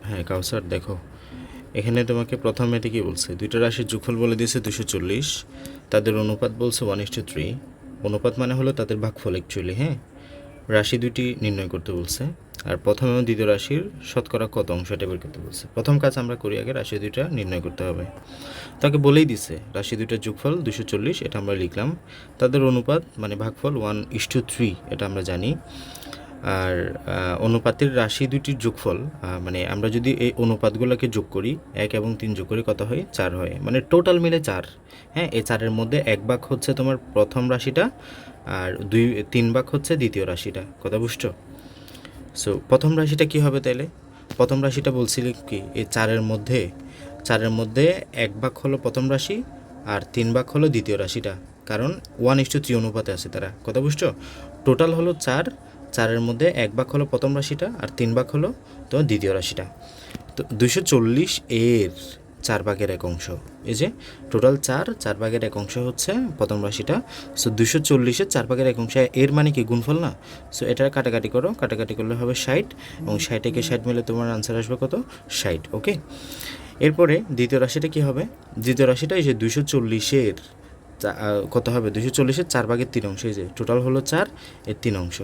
হ্যাঁ কাউসার, দেখো এখানে তোমাকে প্রথমে কি বলছে, দুইটা রাশির যোগফল বলে দিয়েছে 240, তাদের অনুপাত বলছে 1:3। অনুপাত মানে হলো তাদের ভাগফল অ্যাকচুয়ালি, হ্যাঁ। রাশি দুইটি নির্ণয় করতে বলছে, আর প্রথম এবং দ্বিতীয় রাশির শতকরা কত অংশ এটা বের করতে বলছে। প্রথম কাজ আমরা করি, আগে রাশি দুইটা নির্ণয় করতে হবে। তাকে বলেই দিছে রাশি দুইটার যোগফল 240, এটা আমরা লিখলাম। তাদের অনুপাত মানে ভাগফল 1:3, এটা আমরা জানি। আর অনুপাতের রাশি দুটির যোগফল মানে আমরা যদি এই অনুপাতগুলোকে যোগ করি, 1 এবং 3 যোগ করি কত হয়, 4 হয়, মানে টোটাল মিলে 4। হ্যাঁ, এই 4-এর মধ্যে 1 ভাগ হচ্ছে তোমার প্রথম রাশিটা, আর 3 ভাগ হচ্ছে দ্বিতীয় রাশিটা। কথা বুঝছো? সো প্রথম রাশিটা কি হবে তাইলে? প্রথম রাশিটা বলছিলি কি, এই 4-এর মধ্যে 1 ভাগ হলো প্রথম রাশি, আর 3 ভাগ হলো দ্বিতীয় রাশিটা, কারণ 1:3 অনুপাতে আছে তারা। কথা বুঝছো? টোটাল হলো 4, 4-এর মধ্যে 1 ভাগ হলো প্রথম রাশিটা, আর 3 ভাগ হলো তো দ্বিতীয় রাশিটা। তো 240 এর 4 ভাগের 1 অংশ, এই যে টোটাল 4 ভাগের 1 অংশ হচ্ছে প্রথম রাশিটা। সো 240-এর 4 ভাগের 1 অংশ, এর মানে কি গুণফল না? সো এটা কাটাকাটি করো, কাটাকাটি করলে হবে 60, এবং 60-এ 60 মিলে তোমার আনসার আসবে কত, 60। ওকে, এরপরে দ্বিতীয় রাশিটা কি হবে? দ্বিতীয় রাশিটা এই যে 240-এর কত হবে, 240-এর 4 ভাগের 3 অংশ, এই যে টোটাল হলো 4, এর 3 অংশ।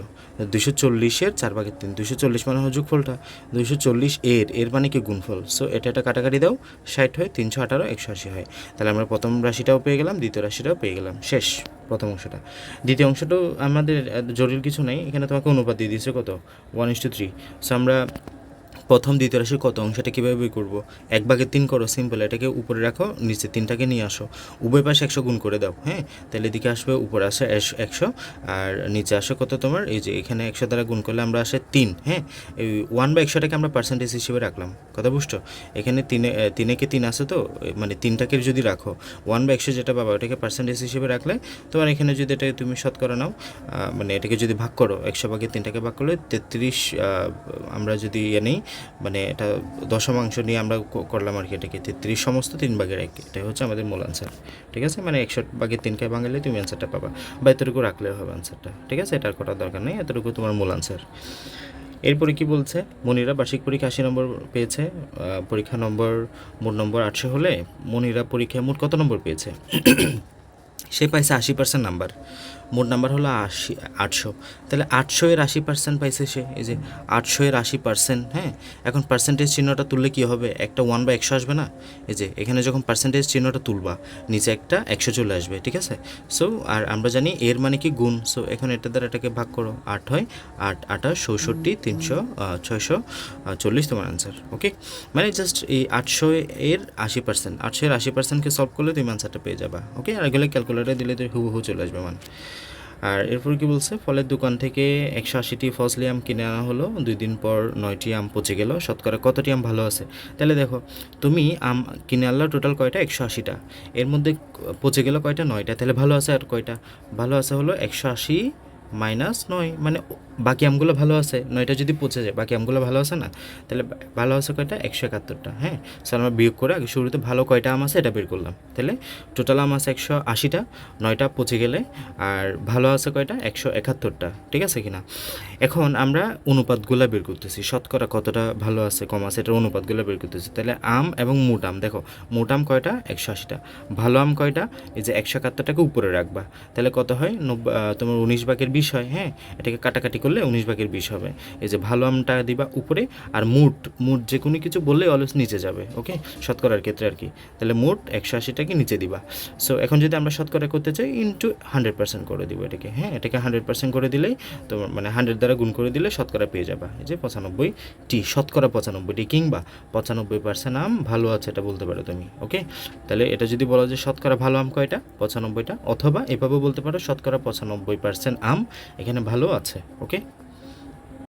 240-এর 4 ভাগের 3, 240 মানে হলো যোগফলটা, 240 এর মানে কি গুণফল। সো এটা কাটাকাটি দাও, 60 হয়, 318, 180 হয়। তাহলে আমরা প্রথম রাশিটাও পেয়ে গেলাম, দ্বিতীয় রাশিটাও পেয়ে গেলাম, শেষ প্রথম অংশটা। দ্বিতীয় অংশটাও আমাদের জটিল কিছু নেই, এখানে তোমাকে অনুপাত দিয়ে দিয়েছে কত, 1:3। সো আমরা প্রথম দ্বিতীয় রাশির কত অংশটা কীভাবে বের করবো, 1 ভাগের 3 করো, সিম্পল। এটাকে উপরে রাখো, নিচে 3টাকে নিয়ে আসো, উভয় পাশে 100 গুণ করে দাও। হ্যাঁ, তাহলে এদিকে আসবে, উপরে আসে 100, আর নিচে আসে কত তোমার, এই যে এখানে 100 দ্বারা গুণ করলে আমরা আসে 3। হ্যাঁ, এই 1/100টাকে আমরা পার্সেন্টেজ হিসেবে রাখলাম। কথা বুঝছো? এখানে 3-এ 3 আছে, তো মানে 3টাকে যদি রাখো, 1/100 যেটা পাবা ওটাকে পার্সেন্টেজ হিসেবে রাখলে তোমার এখানে যদি এটাকে তুমি শতকরা নাও, মানে এটাকে যদি ভাগ করো, 100 ভাগে 3টাকে ভাগ করলে 33, আমরা যদি নেই, মানে এটা দশমাংশ নিয়ে আমরা করলাম আর কি, এটাকে 33 সমস্ত 3 ভাগের 1, এটাই হচ্ছে আমাদের মূল আনসার। ঠিক আছে, মানে 100 ভাগের 3কে ভাঙালে তুমি অ্যান্সারটা পাবা, বা এতটুকু রাখলেও হবে আনসারটা। ঠিক আছে, এটার করার দরকার নেই, এতটুকু তোমার মূল আনসার। এরপরে কি বলছে, মনিরা বার্ষিক পরীক্ষা 80 নম্বর পেয়েছে। পরীক্ষা নম্বর, মোট নম্বর 800 হলে মনিরা পরীক্ষায় মোট কত নম্বর পেয়েছে? সে পাইছে 80% নাম্বার, মোট নাম্বার হলো 800। তাহলে 800-এর 80% পাইছে সে, এই যে 800-এর 80%। হ্যাঁ, এখন পার্সেন্টেজ চিহ্নটা তুললে কী হবে, একটা 1/100 আসবে না? এই যে এখানে যখন পার্সেন্টেজ চিহ্নটা তুলবা, নিচে একটা 100 চলে আসবে। ঠিক আছে, সো আর আমরা জানি এর মানে কি গুণ। সো এখন এটা দ্বারা এটাকে ভাগ করো, 8 হয়, 8 8 66, 300, 640 তোমার আনসার। ওকে, মানে জাস্ট এই 800-এর 80%, 800-এর 80%কে সলভ করলে তুমি আনসারটা পেয়ে যাবা। ওকে, আর এগুলো ক্যালকুলেটারে দিলে তো হুবহু চলে আসবে মান। আর এরপর কি বলছে, ফলের দোকান থেকে 180টি ফজলি আম কিনে আনা হলো, 2 দিন পর 9টি আম পচে গেল, শতকরা কতটি আম ভালো আছে? তাহলে দেখো, তুমি আম কিনে আনলা টোটাল কয়টা, 180টা, এর মধ্যে পচে গেল কয়টা, 9টা। তাহলে ভালো আছে আর কয়টা, ভালো আছে হলো 180 মাইনাস 9, মানে বাকি আমগুলো ভালো আছে, 9টা যদি পচে যায় বাকি আমগুলো ভালো আছে না? তাহলে ভালো আছে কয়টা, 171টা। হ্যাঁ, স্যার আমরা বিয়োগ করে আগে শুরুতে ভালো কয়টা আম আছে এটা বের করলাম। তাহলে টোটাল আম আছে 180টা, 9টা পচে গেলে, আর ভালো আছে কয়টা, 171টা। ঠিক আছে কিনা? এখন আমরা অনুপাতগুলো বের করতেছি, শতকরা কতটা ভালো আছে কম আছে, এটার অনুপাতগুলো বের করতেছি। তাহলে আম এবং মোট আম, দেখো মোট আম কয়টা, 180টা, ভালো আম কয়টা, এই যে 171টাকে উপরে রাখবা, তাহলে কত হয়, তোমার 19/20 হয়। হ্যাঁ, এটাকে কাটাকাটি করলে 19/20 হবে। এই যে ভালো আমটা দিবা উপরে, আর মোট যে কোনো কিছু বললে অলওয়েজ নিচে যাবে। ওকে, শতকরার ক্ষেত্রে আর কি। তাহলে মোট 180টাকে নিচে দিবা। সো এখন যদি আমরা শতকরা করতে চাই, ইন্টু 100% করে দিব এটাকে। হ্যাঁ, এটাকে 100% করে দিলেই তোমার মানে 100 দ্বারা গুণ করে দিলে শতকরা পেয়ে যাবা, এই যে 95টি, শতকরা 95টি, কিংবা 95% আম ভালো আছে, এটা বলতে পারো তুমি। ওকে, তাহলে এটা যদি বলো যে শতকরা ভালো আম কয়টা, 95টা, অথবা এভাবে বলতে পারো শতকরা 95% আম এখানে ভালো আছে। ওকে।